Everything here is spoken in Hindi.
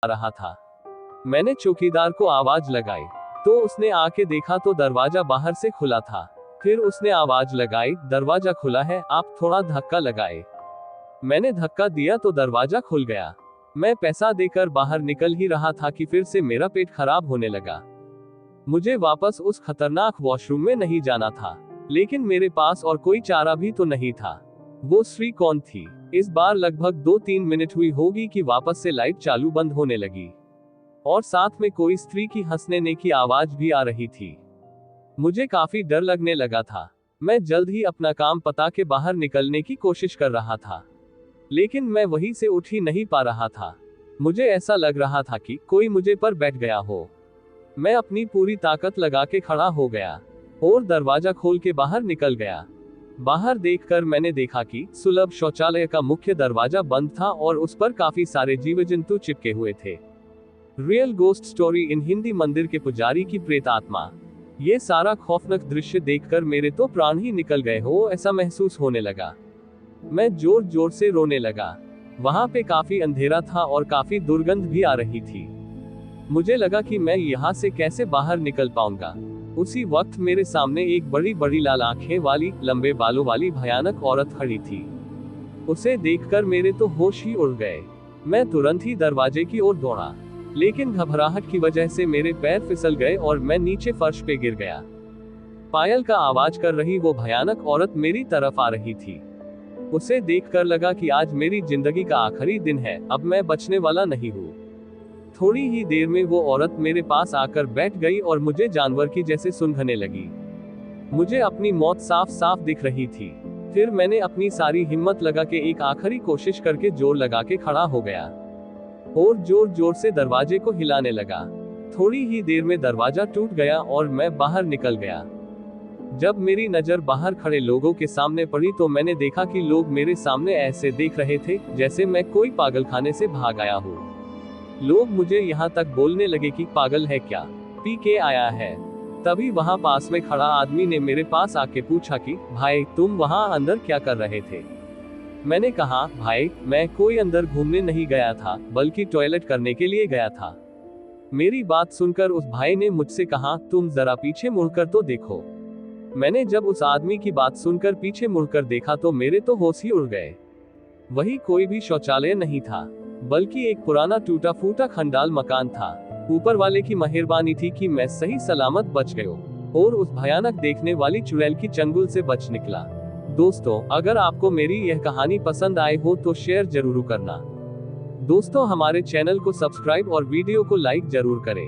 रहा था। मैंने चौकीदार को आवाज लगाई, तो उसने आके देखा तो दरवाजा बाहर से खुला था। फिर उसने आवाज लगाई, दरवाजा खुला है, आप थोड़ा धक्का लगाए। मैंने धक्का दिया तो दरवाजा खुल गया। मैं पैसा देकर बाहर निकल ही रहा था कि फिर से मेरा पेट खराब होने लगा। मुझे वापस उस खतरनाक वॉशरूम में नहीं जाना था, लेकिन मेरे पास और कोई चारा भी तो नहीं था। वो स्त्री कौन थी? इस बार लगभग 2-3 मिनट हुई होगी कि वापस से लाइट चालू बंद होने लगी, और साथ में कोई स्त्री की हंसने की आवाज भी आ रही थी। मुझे काफी डर लगने लगा था। मैं जल्द ही अपना काम पता के बाहर निकलने की कोशिश कर रहा था, लेकिन मैं वहीं से उठ ही नहीं पा रहा था। मुझे ऐसा लग रहा था कि कोई मुझे पर बैठ गया हो। मैं अपनी पूरी ताकत लगा के खड़ा हो गया और दरवाजा खोल के बाहर निकल गया। बाहर देखकर मैंने देखा कि सुलभ शौचालय का मुख्य दरवाजा बंद था और उस पर काफी सारे जीव जंतु चिपके हुए थे। Real ghost story in Hindi मंदिर के पुजारी की प्रेत आत्मा। ये सारा खौफनाक दृश्य देखकर मेरे तो प्राण ही निकल गए हो ऐसा महसूस होने लगा। मैं जोर जोर से रोने लगा। वहां पे काफी अंधेरा था और काफी दुर्गंध भी आ रही थी। मुझे लगा कि मैं यहाँ से कैसे बाहर निकल पाऊंगा। उसी वक्त मेरे सामने एक बड़ी बड़ी लाल आंखें वाली, लंबे बालों वाली भयानक औरत खड़ी थी। उसे देखकर मेरे तो होश ही उड़ गए। मैं तुरंत ही दरवाजे की ओर दौड़ा, लेकिन घबराहट की वजह से मेरे पैर फिसल गए और मैं नीचे फर्श पे गिर गया। पायल का आवाज कर रही वो भयानक औरत मेरी तरफ आ रही थी। उसे देखकर लगा कि आज मेरी जिंदगी का आखिरी दिन है, अब मैं बचने वाला नहीं हूँ। थोड़ी ही देर में वो औरत मेरे पास आकर बैठ गई और मुझे जानवर की जैसे सूंघने लगी। मुझे अपनी मौत साफ साफ दिख रही थी। फिर मैंने अपनी सारी हिम्मत लगा के एक आखिरी कोशिश करके जोर लगा के खड़ा हो गया और जोर जोर से दरवाजे को हिलाने लगा। थोड़ी ही देर में दरवाजा टूट गया और मैं बाहर निकल गया। जब मेरी नजर बाहर खड़े लोगों के सामने पड़ी तो मैंने देखा कि लोग मेरे सामने ऐसे देख रहे थे जैसे मैं कोई पागलखाने से भाग आया हूँ। लोग मुझे यहाँ तक बोलने लगे कि पागल है क्या, पी के आया है। तभी वहाँ पास में खड़ा आदमी ने मेरे पास आके पूछा कि भाई तुम वहाँ अंदर क्या कर रहे थे। मैंने कहा भाई मैं कोई अंदर घूमने नहीं गया था, बल्कि टॉयलेट करने के लिए गया था। मेरी बात सुनकर उस भाई ने मुझसे कहा तुम जरा पीछे मुड़कर तो देखो। मैंने जब उस आदमी की बात सुनकर पीछे मुड़कर देखा तो मेरे तो होश ही उड़ गए। वही कोई भी शौचालय नहीं था, बल्कि एक पुराना टूटा फूटा खंडाल मकान था। ऊपर वाले की मेहरबानी थी कि मैं सही सलामत बच गया और उस भयानक देखने वाली चुड़ैल की चंगुल से बच निकला। दोस्तों, अगर आपको मेरी यह कहानी पसंद आई हो तो शेयर जरूर करना। दोस्तों, हमारे चैनल को सब्सक्राइब और वीडियो को लाइक जरूर करें।